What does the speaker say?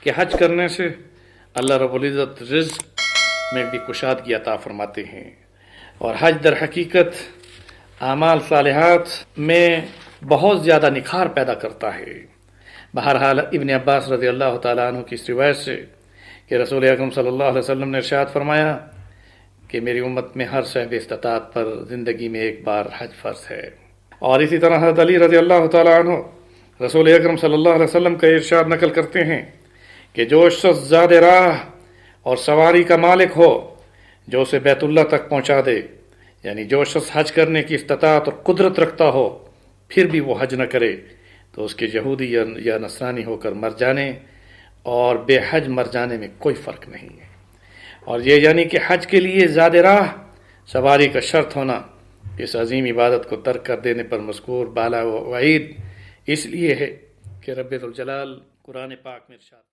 کہ حج کرنے سے اللہ رب العزت رزق میں بھی کشادگی عطا فرماتے ہیں، اور حج در حقیقت اعمال صالحات میں بہت زیادہ نکھار پیدا کرتا ہے۔ بہرحال ابن عباس رضی اللہ تعالیٰ عنہ کی اس روایت سے کہ رسول اکرم صلی اللہ علیہ وسلم نے ارشاد فرمایا کہ میری امت میں ہر صاحب استطاعت پر زندگی میں ایک بار حج فرض ہے۔ اور اسی طرح حضرت علی رضی اللہ تعالیٰ عنہ رسول اکرم صلی اللہ علیہ وسلم کا ارشاد نقل کرتے ہیں کہ جو شخص زاد راہ اور سواری کا مالک ہو جو اسے بیت اللہ تک پہنچا دے، یعنی جو شخص حج کرنے کی استطاعت اور قدرت رکھتا ہو پھر بھی وہ حج نہ کرے تو اس کے یہودی یا نصرانی ہو کر مر جانے اور بے حج مر جانے میں کوئی فرق نہیں ہے۔ اور یہ یعنی کہ حج کے لیے زاد راہ سواری کا شرط ہونا اس عظیم عبادت کو ترک کر دینے پر مذکور بالا وعید اس لیے ہے کہ رب ذوالجلال قرآن پاک میں ارشاد